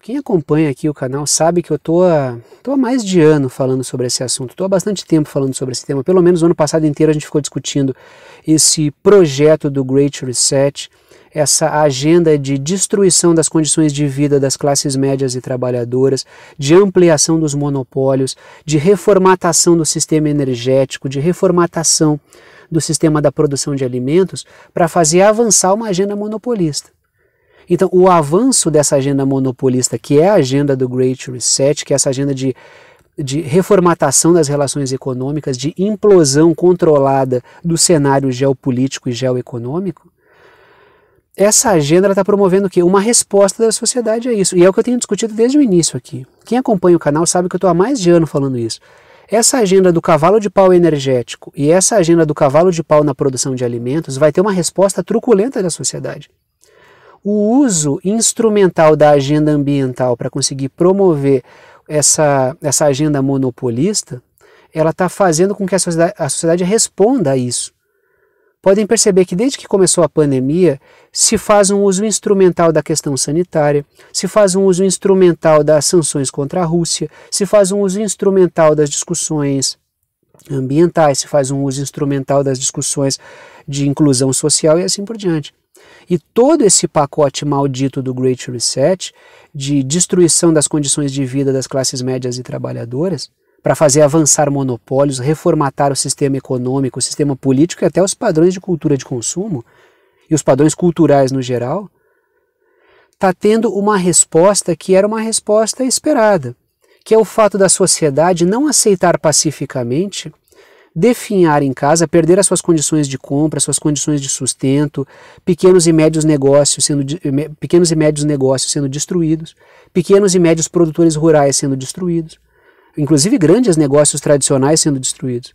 Quem acompanha aqui o canal sabe que eu tô há mais de ano falando sobre esse assunto, estou há bastante tempo falando sobre esse tema, pelo menos o ano passado inteiro a gente ficou discutindo esse projeto do Great Reset, essa agenda de destruição das condições de vida das classes médias e trabalhadoras, de ampliação dos monopólios, de reformatação do sistema energético, de reformatação do sistema da produção de alimentos para fazer avançar uma agenda monopolista. Então, o avanço dessa agenda monopolista, que é a agenda do Great Reset, que é essa agenda de reformatação das relações econômicas, de implosão controlada do cenário geopolítico e geoeconômico, essa agenda está promovendo o quê? Uma resposta da sociedade a isso. E é o que eu tenho discutido desde o início aqui. Quem acompanha o canal sabe que eu estou há mais de ano falando isso. Essa agenda do cavalo de pau energético e essa agenda do cavalo de pau na produção de alimentos vai ter uma resposta truculenta da sociedade. O uso instrumental da agenda ambiental para conseguir promover essa agenda monopolista, ela está fazendo com que a sociedade responda a isso. Podem perceber que desde que começou a pandemia, se faz um uso instrumental da questão sanitária, se faz um uso instrumental das sanções contra a Rússia, se faz um uso instrumental das discussões ambientais, se faz um uso instrumental das discussões de inclusão social e assim por diante. E todo esse pacote maldito do Great Reset, de destruição das condições de vida das classes médias e trabalhadoras, para fazer avançar monopólios, reformatar o sistema econômico, o sistema político e até os padrões de cultura de consumo, e os padrões culturais no geral, está tendo uma resposta que era uma resposta esperada, que é o fato da sociedade não aceitar pacificamente definhar em casa, perder as suas condições de compra, suas condições de sustento, pequenos e médios negócios sendo destruídos, pequenos e médios produtores rurais sendo destruídos, inclusive grandes negócios tradicionais sendo destruídos.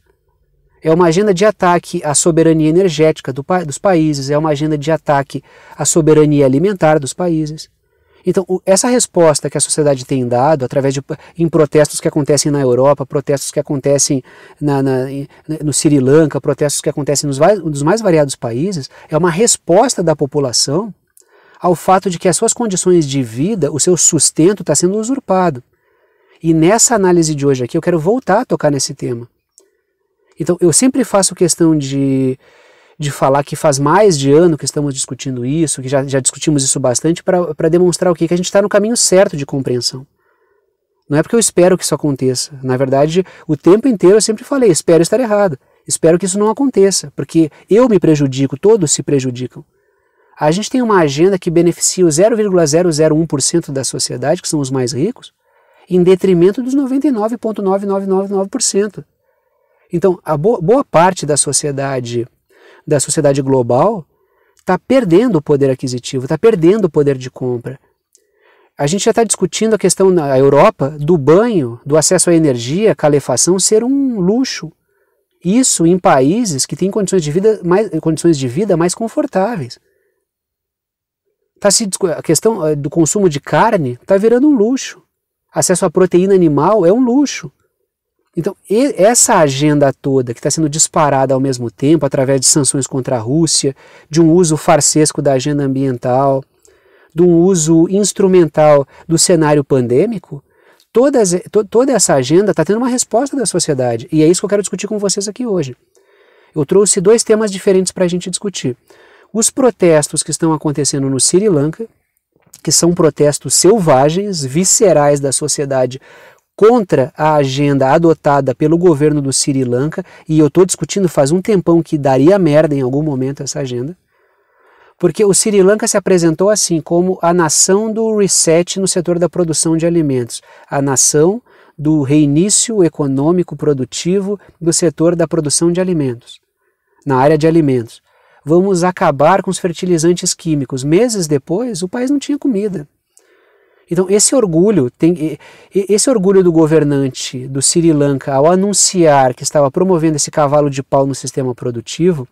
É uma agenda de ataque à soberania energética dos países, é uma agenda de ataque à soberania alimentar dos países. Então, essa resposta que a sociedade tem dado, através em protestos que acontecem na Europa, protestos que acontecem no Sri Lanka, protestos que acontecem nos mais variados países, é uma resposta da população ao fato de que as suas condições de vida, o seu sustento está sendo usurpado. E nessa análise de hoje aqui eu quero voltar a tocar nesse tema. Então, eu sempre faço questão de falar que faz mais de ano que estamos discutindo isso, que já discutimos isso bastante, para demonstrar o quê? Que a gente está no caminho certo de compreensão. Não é porque eu espero que isso aconteça. Na verdade, o tempo inteiro eu sempre falei, espero estar errado, espero que isso não aconteça, porque eu me prejudico, todos se prejudicam. A gente tem uma agenda que beneficia o 0,001% da sociedade, que são os mais ricos, em detrimento dos 99,9999%. Então, a boa parte da sociedade global está perdendo o poder aquisitivo, está perdendo o poder de compra. A gente já está discutindo a questão na Europa do banho, do acesso à energia, calefação ser um luxo. Isso em países que têm condições de vida mais confortáveis. A questão do consumo de carne está virando um luxo. Acesso à proteína animal é um luxo. Então, essa agenda toda que está sendo disparada ao mesmo tempo, através de sanções contra a Rússia, de um uso farsesco da agenda ambiental, de um uso instrumental do cenário pandêmico, toda essa agenda está tendo uma resposta da sociedade. E é isso que eu quero discutir com vocês aqui hoje. Eu trouxe dois temas diferentes para a gente discutir. Os protestos que estão acontecendo no Sri Lanka, que são protestos selvagens, viscerais da sociedade, contra a agenda adotada pelo governo do Sri Lanka, e eu estou discutindo faz um tempão que daria merda em algum momento essa agenda, porque o Sri Lanka se apresentou assim como a nação do reset no setor da produção de alimentos, a nação do reinício econômico produtivo do setor da produção de alimentos, na área de alimentos. Vamos acabar com os fertilizantes químicos. Meses depois, o país não tinha comida. Então esse orgulho do governante do Sri Lanka ao anunciar que estava promovendo esse cavalo de pau no sistema produtivo,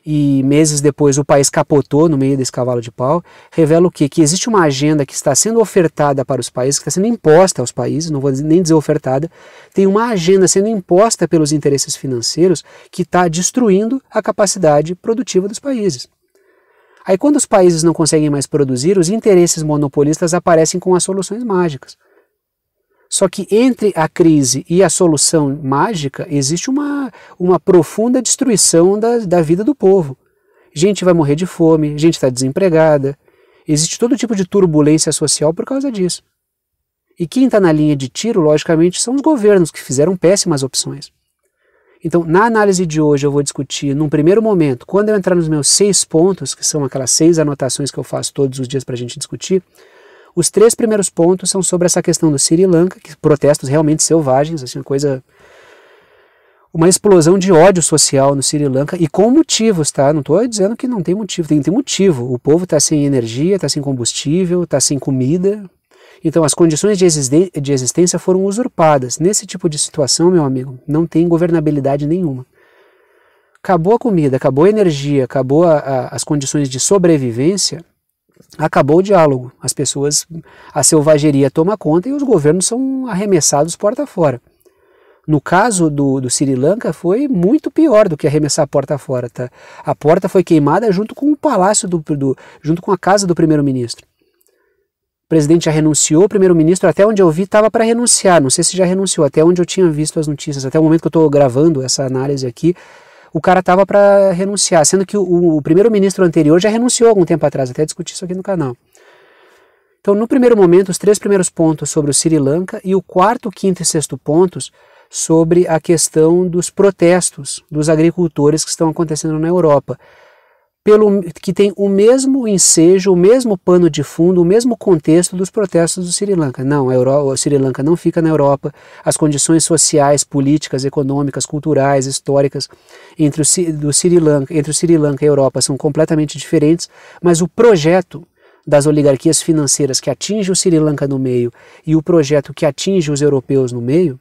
e meses depois o país capotou no meio desse cavalo de pau, revela o quê? Que existe uma agenda que está sendo ofertada para os países, que está sendo imposta aos países, não vou nem dizer ofertada, tem uma agenda sendo imposta pelos interesses financeiros que está destruindo a capacidade produtiva dos países. Aí quando os países não conseguem mais produzir, os interesses monopolistas aparecem com as soluções mágicas. Só que entre a crise e a solução mágica existe uma profunda destruição da vida do povo. Gente vai morrer de fome, gente está desempregada, existe todo tipo de turbulência social por causa disso. E quem está na linha de tiro, logicamente, são os governos que fizeram péssimas opções. Então, na análise de hoje eu vou discutir, num primeiro momento, quando eu entrar nos meus 6 pontos, que são aquelas 6 anotações que eu faço todos os dias para a gente discutir, os 3 primeiros pontos são sobre essa questão do Sri Lanka, que protestos realmente selvagens, assim, uma explosão de ódio social no Sri Lanka, e com motivos, tá? Não estou dizendo que não tem motivo, tem motivo. O povo está sem energia, está sem combustível, está sem comida. Então as condições de existência foram usurpadas. Nesse tipo de situação, meu amigo, não tem governabilidade nenhuma. Acabou a comida, acabou a energia, acabou as condições de sobrevivência, acabou o diálogo. As pessoas, a selvageria toma conta e os governos são arremessados porta fora. No caso do Sri Lanka foi muito pior do que arremessar a porta fora. Tá? A porta foi queimada junto com o palácio, junto com a casa do primeiro-ministro. O presidente já renunciou, o primeiro-ministro, até onde eu vi, estava para renunciar. Não sei se já renunciou, até onde eu tinha visto as notícias, até o momento que eu estou gravando essa análise aqui, o cara estava para renunciar, sendo que o primeiro-ministro anterior já renunciou algum tempo atrás, até discuti isso aqui no canal. Então, no primeiro momento, os 3 primeiros pontos sobre o Sri Lanka e o 4º, 5º e 6º pontos sobre a questão dos protestos dos agricultores que estão acontecendo na Europa, que tem o mesmo ensejo, o mesmo pano de fundo, o mesmo contexto dos protestos do Sri Lanka. Não, o Sri Lanka não fica na Europa, as condições sociais, políticas, econômicas, culturais, históricas entre o Sri Lanka e a Europa são completamente diferentes, mas o projeto das oligarquias financeiras que atinge o Sri Lanka no meio e o projeto que atinge os europeus no meio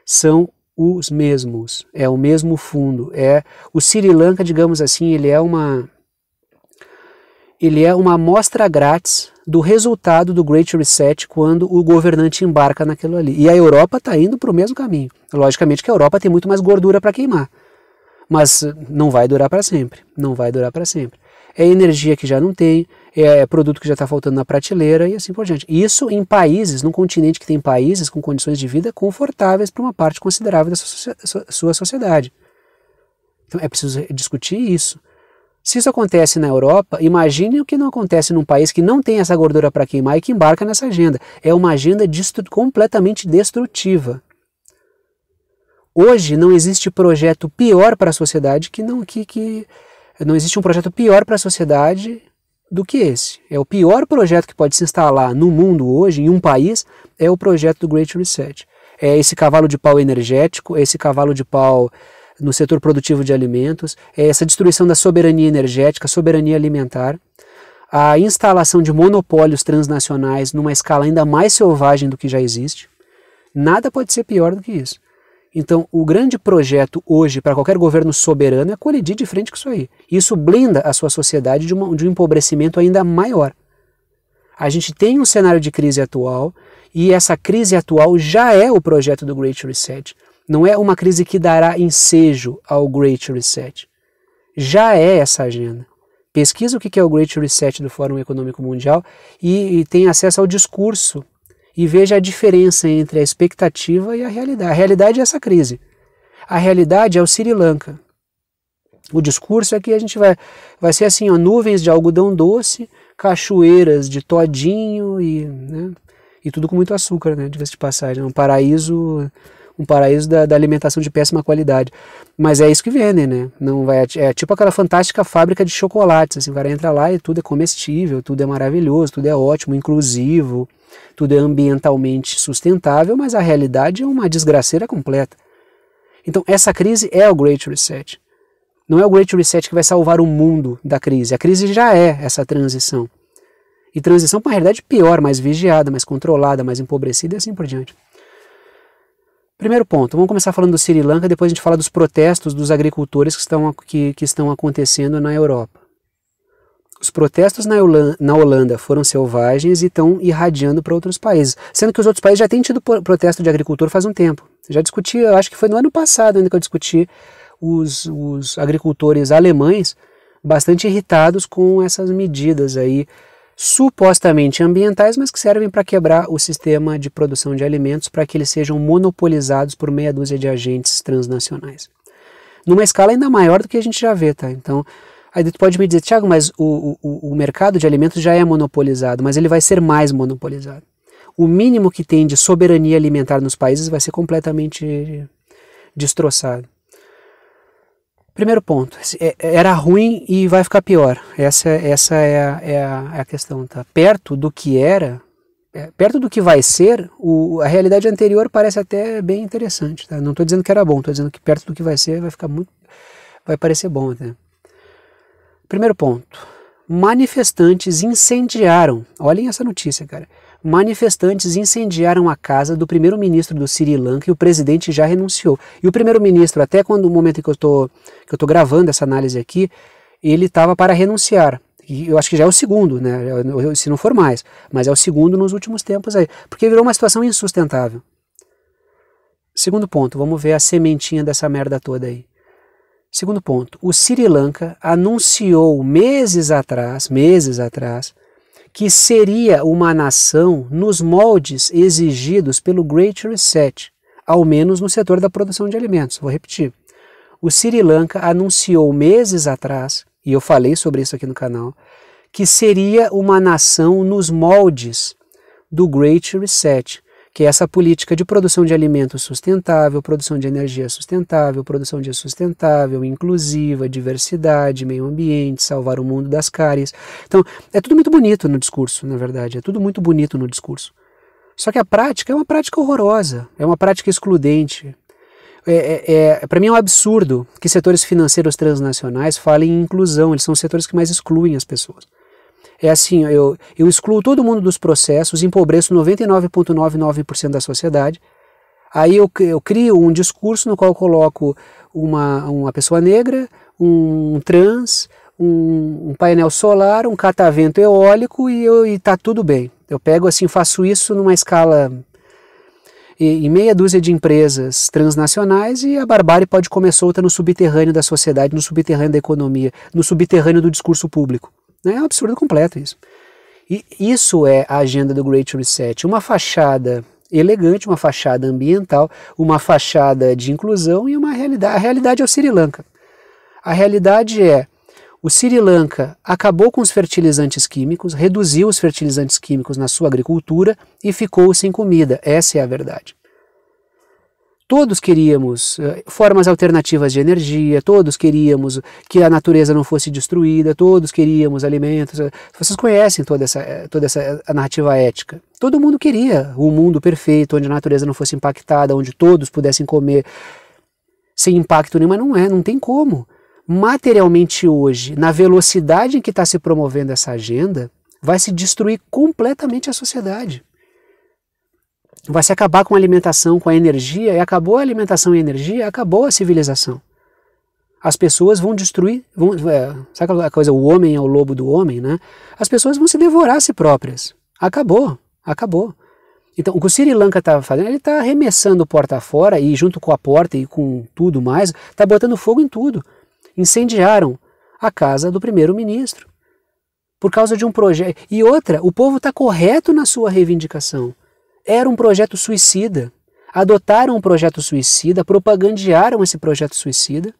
são os mesmos, é o mesmo fundo. O Sri Lanka, digamos assim, ele é uma amostra grátis do resultado do Great Reset quando o governante embarca naquilo ali. E a Europa está indo para o mesmo caminho. Logicamente que a Europa tem muito mais gordura para queimar, mas não vai durar para sempre, não vai durar para sempre. É energia que já não tem, é produto que já está faltando na prateleira e assim por diante. Isso em países, num continente que tem países com condições de vida confortáveis para uma parte considerável da sua sociedade. Então é preciso discutir isso. Se isso acontece na Europa, imagine o que não acontece num país que não tem essa gordura para queimar e que embarca nessa agenda. É uma agenda completamente destrutiva. Hoje não existe projeto pior para a sociedade não existe um projeto pior para a sociedade do que esse. É o pior projeto que pode se instalar no mundo hoje, em um país, é o projeto do Great Reset. É esse cavalo de pau energético, é esse cavalo de pau no setor produtivo de alimentos, é essa destruição da soberania energética, soberania alimentar, a instalação de monopólios transnacionais numa escala ainda mais selvagem do que já existe. Nada pode ser pior do que isso. Então, o grande projeto hoje para qualquer governo soberano é colidir de frente com isso aí. Isso blinda a sua sociedade de um empobrecimento ainda maior. A gente tem um cenário de crise atual e essa crise atual já é o projeto do Great Reset. Não é uma crise que dará ensejo ao Great Reset. Já é essa agenda. Pesquisa o que é o Great Reset do Fórum Econômico Mundial e tem acesso ao discurso. E veja a diferença entre a expectativa e a realidade. A realidade é essa crise. A realidade é o Sri Lanka. O discurso é que a gente vai ser assim, ó, nuvens de algodão doce, cachoeiras de todinho e tudo com muito açúcar, né, diga-se de passagem. Um paraíso da alimentação de péssima qualidade. Mas é isso que vendem, né? É tipo aquela fantástica fábrica de chocolates. Assim, o cara entra lá e tudo é comestível, tudo é maravilhoso, tudo é ótimo, inclusivo, tudo é ambientalmente sustentável, mas a realidade é uma desgraceira completa. Então essa crise é o Great Reset. Não é o Great Reset que vai salvar o mundo da crise. A crise já é essa transição. E transição para uma realidade pior, mais vigiada, mais controlada, mais empobrecida e assim por diante. Primeiro ponto, vamos começar falando do Sri Lanka, depois a gente fala dos protestos dos agricultores que estão acontecendo na Europa. Os protestos na Holanda foram selvagens e estão irradiando para outros países, sendo que os outros países já têm tido protesto de agricultor faz um tempo. Já discuti, eu acho que foi no ano passado ainda que eu discuti os agricultores alemães bastante irritados com essas medidas aí supostamente ambientais, mas que servem para quebrar o sistema de produção de alimentos para que eles sejam monopolizados por meia dúzia de agentes transnacionais. Numa escala ainda maior do que a gente já vê, tá? Então, aí tu pode me dizer, Thiago, mas o mercado de alimentos já é monopolizado, mas ele vai ser mais monopolizado. O mínimo que tem de soberania alimentar nos países vai ser completamente destroçado. Primeiro ponto, era ruim e vai ficar pior. Essa é a questão, tá? Perto do que era, perto do que vai ser, a realidade anterior parece até bem interessante, tá? Não estou dizendo que era bom, estou dizendo que perto do que vai ser vai parecer bom até. Primeiro ponto, manifestantes incendiaram, olhem essa notícia, cara. Manifestantes incendiaram a casa do primeiro-ministro do Sri Lanka e o presidente já renunciou. E o primeiro-ministro, até quando o momento em que eu tô gravando essa análise aqui, ele estava para renunciar. E eu acho que já é o segundo, né? Se não for mais, mas é o segundo nos últimos tempos aí, porque virou uma situação insustentável. Segundo ponto, vamos ver a sementinha dessa merda toda aí. Segundo ponto, o Sri Lanka anunciou meses atrás, que seria uma nação nos moldes exigidos pelo Great Reset, ao menos no setor da produção de alimentos. Vou repetir. O Sri Lanka anunciou meses atrás, e eu falei sobre isso aqui no canal, que seria uma nação nos moldes do Great Reset, que é essa política de produção de alimentos sustentável, produção de energia sustentável, produção de sustentável, inclusiva, diversidade, meio ambiente, salvar o mundo das cáries. Então, é tudo muito bonito no discurso, na verdade, é tudo muito bonito no discurso. Só que a prática é uma prática horrorosa, é uma prática excludente. Para mim é um absurdo que setores financeiros transnacionais falem em inclusão, eles são os setores que mais excluem as pessoas. É assim, eu excluo todo mundo dos processos, empobreço 99,99% da sociedade, aí eu crio um discurso no qual eu coloco uma pessoa negra, um trans, um painel solar, um catavento eólico e tá tudo bem. Eu pego assim, faço isso numa escala em meia dúzia de empresas transnacionais e a barbárie pode comer solta no subterrâneo da sociedade, no subterrâneo da economia, no subterrâneo do discurso público. É um absurdo completo isso. E isso é a agenda do Great Reset, uma fachada elegante, uma fachada ambiental, uma fachada de inclusão e uma realidade. A realidade é o Sri Lanka. A realidade é o Sri Lanka acabou com os fertilizantes químicos, reduziu os fertilizantes químicos na sua agricultura e ficou sem comida. Essa é a verdade. Todos queríamos formas alternativas de energia, todos queríamos que a natureza não fosse destruída, todos queríamos alimentos. Vocês conhecem toda essa narrativa ética. Todo mundo queria um mundo perfeito, onde a natureza não fosse impactada, onde todos pudessem comer sem impacto nenhum, mas não tem como. Materialmente hoje, na velocidade em que está se promovendo essa agenda, vai se destruir completamente a sociedade. Vai se acabar com a alimentação, com a energia, e acabou a alimentação e a energia, acabou a civilização. As pessoas vão destruir, sabe aquela coisa, o homem é o lobo do homem, né? As pessoas vão se devorar a si próprias. Acabou. Então, o que o Sri Lanka está fazendo, ele está arremessando porta fora, e junto com a porta e com tudo mais, está botando fogo em tudo. Incendiaram a casa do primeiro-ministro por causa de um projeto. E outra, o povo está correto na sua reivindicação. Era um projeto suicida. Adotaram um projeto suicida, propagandearam esse projeto suicida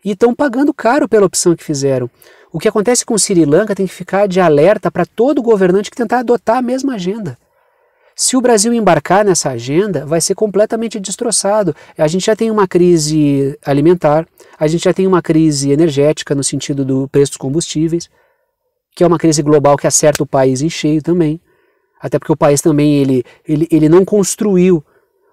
e estão pagando caro pela opção que fizeram. O que acontece com o Sri Lanka tem que ficar de alerta para todo governante que tentar adotar a mesma agenda. Se o Brasil embarcar nessa agenda, vai ser completamente destroçado. A gente já tem uma crise alimentar, a gente já tem uma crise energética no sentido do preço dos combustíveis, que é uma crise global que acerta o país em cheio também. Até porque o país também ele não construiu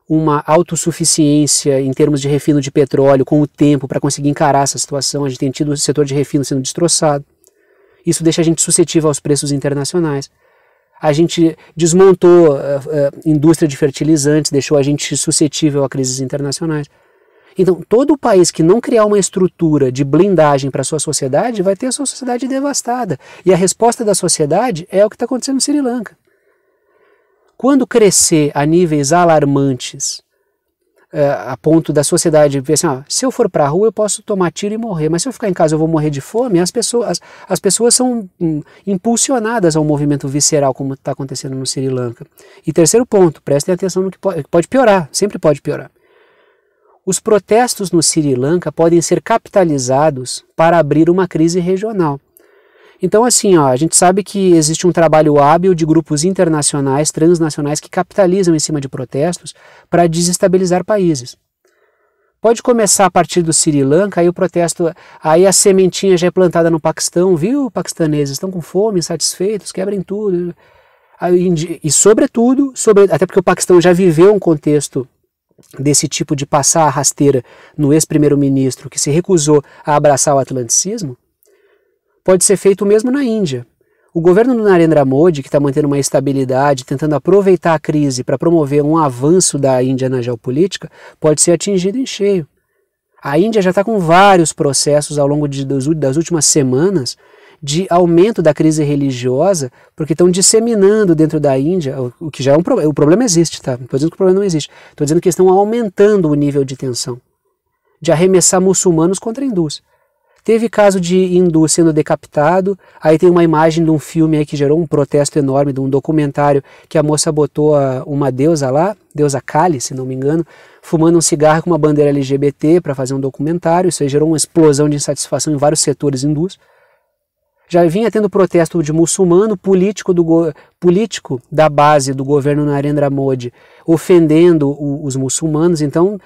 uma autossuficiência em termos de refino de petróleo com o tempo para conseguir encarar essa situação. A gente tem tido o setor de refino sendo destroçado. Isso deixa a gente suscetível aos preços internacionais. A gente desmontou a indústria de fertilizantes, deixou a gente suscetível a crises internacionais. Então, todo o país que não criar uma estrutura de blindagem para a sua sociedade vai ter a sua sociedade devastada. E a resposta da sociedade é o que está acontecendo no Sri Lanka. Quando crescer a níveis alarmantes a ponto da sociedade ver assim, ó, se eu for para a rua eu posso tomar tiro e morrer, mas se eu ficar em casa eu vou morrer de fome. As pessoas são impulsionadas ao movimento visceral, como está acontecendo no Sri Lanka. E terceiro ponto, prestem atenção no que pode piorar, sempre pode piorar. Os protestos no Sri Lanka podem ser capitalizados para abrir uma crise regional. Então, assim, ó, a gente sabe que existe um trabalho hábil de grupos internacionais, transnacionais, que capitalizam em cima de protestos para desestabilizar países. Pode começar a partir do Sri Lanka, aí o protesto, aí a sementinha já é plantada no Paquistão, viu, paquistaneses, estão com fome, insatisfeitos, quebrem tudo. E sobretudo, até porque o Paquistão já viveu um contexto desse tipo de passar a rasteira no ex-primeiro-ministro que se recusou a abraçar o atlanticismo, pode ser feito mesmo na Índia. O governo do Narendra Modi, que está mantendo uma estabilidade, tentando aproveitar a crise para promover um avanço da Índia na geopolítica, pode ser atingido em cheio. A Índia já está com vários processos ao longo das últimas semanas de aumento da crise religiosa, porque estão disseminando dentro da Índia, o que já é um problema. O problema existe, tá? Não estou dizendo que o problema não existe. Estou dizendo que estão aumentando o nível de tensão, de arremessar muçulmanos contra hindus. Teve caso de hindu sendo decapitado, aí tem uma imagem de um filme aí que gerou um protesto enorme, de um documentário que a moça botou uma deusa lá, deusa Kali, se não me engano, fumando um cigarro com uma bandeira LGBT para fazer um documentário. Isso aí gerou uma explosão de insatisfação em vários setores hindus. Já vinha tendo protesto de muçulmano, político da base do governo Narendra Modi, ofendendo os muçulmanos. Então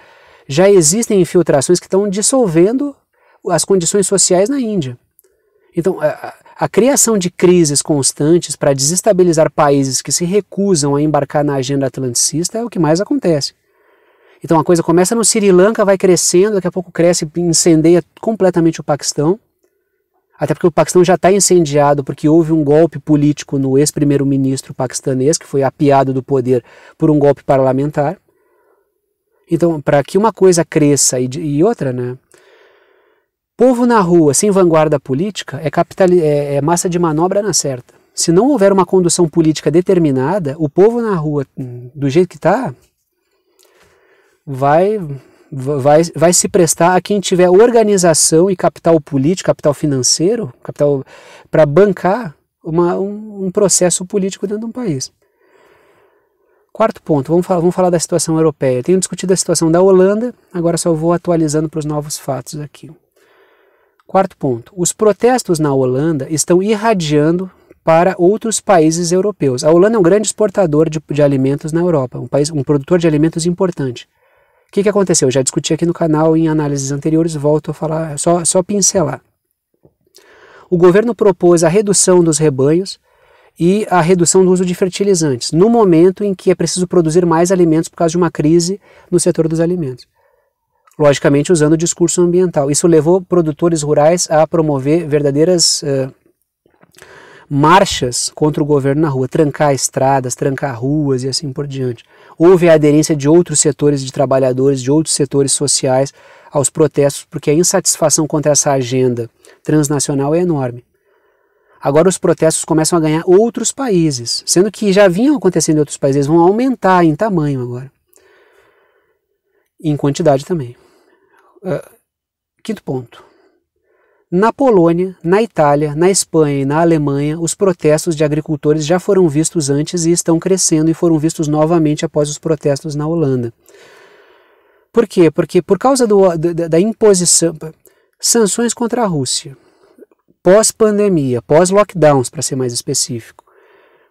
já existem infiltrações que estão dissolvendo as condições sociais na Índia. Então, a criação de crises constantes para desestabilizar países que se recusam a embarcar na agenda atlanticista é o que mais acontece. Então a coisa começa no Sri Lanka, vai crescendo, daqui a pouco cresce e incendeia completamente o Paquistão, até porque o Paquistão já está incendiado porque houve um golpe político no ex-primeiro-ministro paquistanês, que foi apiado do poder por um golpe parlamentar. Então, para que uma coisa cresça e outra, né? Povo na rua, sem vanguarda política, é massa de manobra na certa. Se não houver uma condução política determinada, o povo na rua, do jeito que está, vai se prestar a quem tiver organização e capital político, capital financeiro, capital para bancar um processo político dentro de um país. Quarto ponto, vamos falar da situação europeia. Tenho discutido a situação da Holanda, agora só vou atualizando para os novos fatos aqui. Quarto ponto, os protestos na Holanda estão irradiando para outros países europeus. A Holanda é um grande exportador de alimentos na Europa, um produtor de alimentos importante. O que aconteceu? Eu já discuti aqui no canal em análises anteriores, volto a falar, só pincelar. O governo propôs a redução dos rebanhos e a redução do uso de fertilizantes, no momento em que é preciso produzir mais alimentos por causa de uma crise no setor dos alimentos. Logicamente usando o discurso ambiental. Isso levou produtores rurais a promover verdadeiras marchas contra o governo na rua, trancar estradas, trancar ruas e assim por diante. Houve a aderência de outros setores de trabalhadores, de outros setores sociais aos protestos, porque a insatisfação contra essa agenda transnacional é enorme. Agora os protestos começam a ganhar outros países, sendo que já vinham acontecendo em outros países, eles vão aumentar em tamanho agora. E em quantidade também. Quinto ponto. Na Polônia, na Itália, na Espanha e na Alemanha, os protestos de agricultores já foram vistos antes e estão crescendo e foram vistos novamente após os protestos na Holanda. Por quê? Porque por causa da imposição, sanções contra a Rússia, pós-pandemia, pós-lockdowns, para ser mais específico,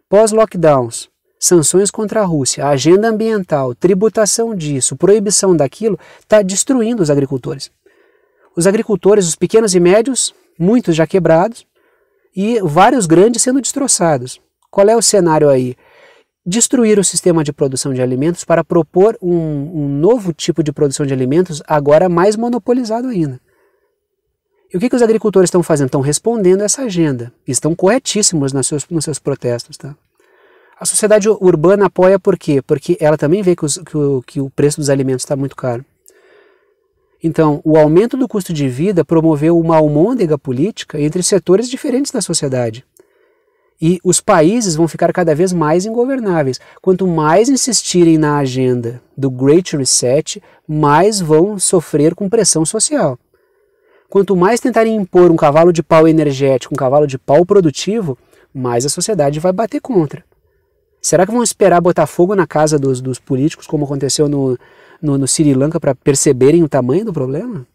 pós-lockdowns, sanções contra a Rússia, a agenda ambiental, tributação disso, proibição daquilo, está destruindo os agricultores. Os agricultores, os pequenos e médios, muitos já quebrados, e vários grandes sendo destroçados. Qual é o cenário aí? Destruir o sistema de produção de alimentos para propor um novo tipo de produção de alimentos, agora mais monopolizado ainda. E o que os agricultores estão fazendo? Estão respondendo a essa agenda. Estão corretíssimos nos seus protestos, tá? A sociedade urbana apoia por quê? Porque ela também vê que o preço dos alimentos está muito caro. Então, o aumento do custo de vida promoveu uma almôndega política entre setores diferentes da sociedade. E os países vão ficar cada vez mais ingovernáveis. Quanto mais insistirem na agenda do Great Reset, mais vão sofrer com pressão social. Quanto mais tentarem impor um cavalo de pau energético, um cavalo de pau produtivo, mais a sociedade vai bater contra. Será que vão esperar botar fogo na casa dos políticos, como aconteceu no Sri Lanka, para perceberem o tamanho do problema?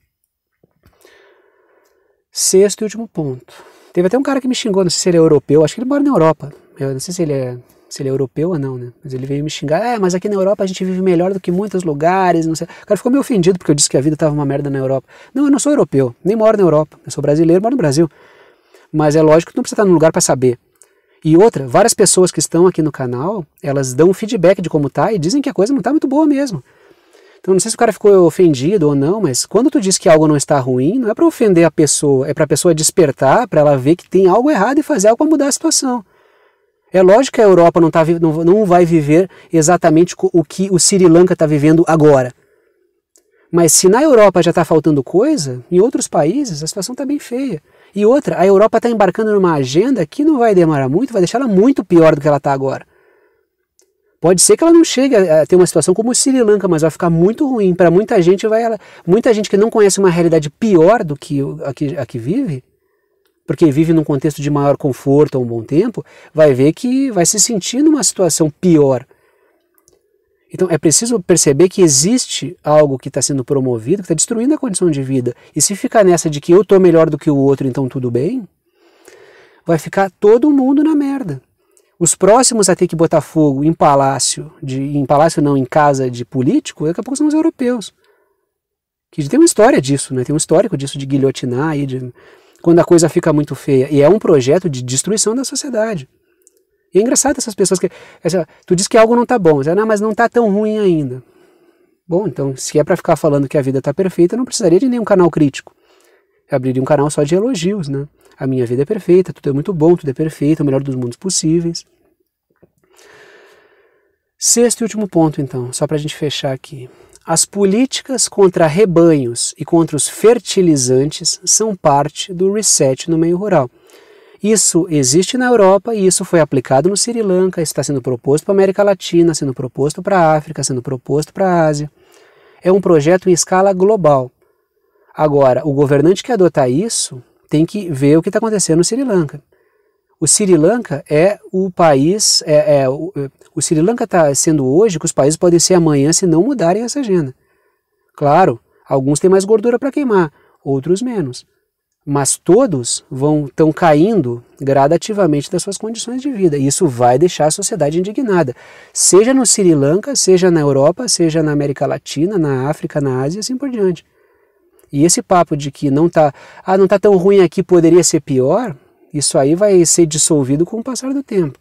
Sexto e último ponto. Teve até um cara que me xingou, não sei se ele é europeu, acho que ele mora na Europa. Eu não sei se ele é europeu ou não, né? Mas ele veio me xingar, mas aqui na Europa a gente vive melhor do que muitos lugares, não sei. O cara ficou meio ofendido porque eu disse que a vida estava uma merda na Europa. Não, eu não sou europeu, nem moro na Europa. Eu sou brasileiro, moro no Brasil. Mas é lógico que não precisa estar num lugar para saber. E outra, várias pessoas que estão aqui no canal, elas dão feedback de como tá e dizem que a coisa não tá muito boa mesmo. Então não sei se o cara ficou ofendido ou não, mas quando tu diz que algo não está ruim, não é para ofender a pessoa, é para a pessoa despertar, para ela ver que tem algo errado e fazer algo para mudar a situação. É lógico que a Europa não vai viver exatamente o que o Sri Lanka está vivendo agora. Mas se na Europa já está faltando coisa, em outros países a situação está bem feia. E outra, a Europa está embarcando numa agenda que não vai demorar muito, vai deixar ela muito pior do que ela está agora. Pode ser que ela não chegue a ter uma situação como o Sri Lanka, mas vai ficar muito ruim. Para muita gente, muita gente que não conhece uma realidade pior do que a que vive, porque vive num contexto de maior conforto há um bom tempo, vai ver que vai se sentir numa situação pior. Então é preciso perceber que existe algo que está sendo promovido, que está destruindo a condição de vida. E se ficar nessa de que eu estou melhor do que o outro, então tudo bem, vai ficar todo mundo na merda. Os próximos a ter que botar fogo em em casa de político, daqui a pouco são os europeus. Que tem uma história disso, né? Tem um histórico disso de guilhotinar, quando a coisa fica muito feia. E é um projeto de destruição da sociedade. E é engraçado essas pessoas que... Tu diz que algo não está bom, mas não está tão ruim ainda. Bom, então se é para ficar falando que a vida está perfeita, eu não precisaria de nenhum canal crítico. Eu abriria um canal só de elogios, né? A minha vida é perfeita, tudo é muito bom, tudo é perfeito, o melhor dos mundos possíveis. Sexto e último ponto, então, só para a gente fechar aqui. As políticas contra rebanhos e contra os fertilizantes são parte do reset no meio rural. Isso existe na Europa e isso foi aplicado no Sri Lanka, isso está sendo proposto para a América Latina, sendo proposto para a África, sendo proposto para a Ásia. É um projeto em escala global. Agora, o governante que adotar isso tem que ver o que está acontecendo no Sri Lanka. O Sri Lanka é o país, o Sri Lanka está sendo hoje que os países podem ser amanhã se não mudarem essa agenda. Claro, alguns têm mais gordura para queimar, outros menos. Mas todos estão caindo gradativamente das suas condições de vida. E isso vai deixar a sociedade indignada. Seja no Sri Lanka, seja na Europa, seja na América Latina, na África, na Ásia e assim por diante. E esse papo de que não tá tão ruim aqui, poderia ser pior, isso aí vai ser dissolvido com o passar do tempo.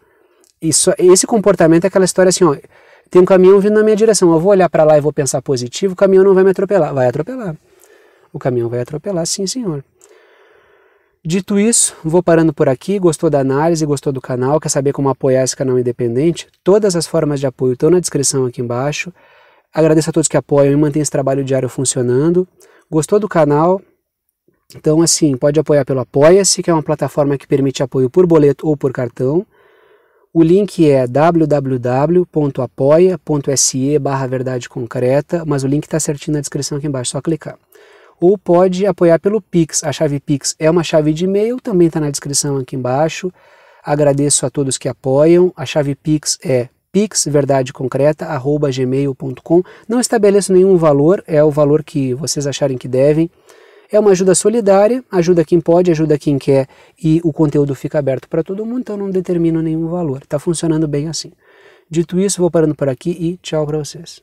Esse comportamento é aquela história assim, ó, tem um caminhão vindo na minha direção, eu vou olhar para lá e vou pensar positivo, o caminhão não vai me atropelar. Vai atropelar. O caminhão vai atropelar, sim senhor. Dito isso, vou parando por aqui. Gostou da análise, gostou do canal, quer saber como apoiar esse canal independente? Todas as formas de apoio estão na descrição aqui embaixo. Agradeço a todos que apoiam e mantêm esse trabalho diário funcionando. Gostou do canal? Então, assim, pode apoiar pelo Apoia-se, que é uma plataforma que permite apoio por boleto ou por cartão. O link é www.apoia.se/verdade concreta, mas o link está certinho na descrição aqui embaixo, só clicar. Ou pode apoiar pelo Pix. A chave Pix é uma chave de e-mail, também está na descrição aqui embaixo. Agradeço a todos que apoiam. A chave Pix é pixverdadeconcreta@gmail.com. Não estabeleço nenhum valor, é o valor que vocês acharem que devem. É uma ajuda solidária, ajuda quem pode, ajuda quem quer e o conteúdo fica aberto para todo mundo, então não determino nenhum valor. Está funcionando bem assim. Dito isso, vou parando por aqui e tchau para vocês.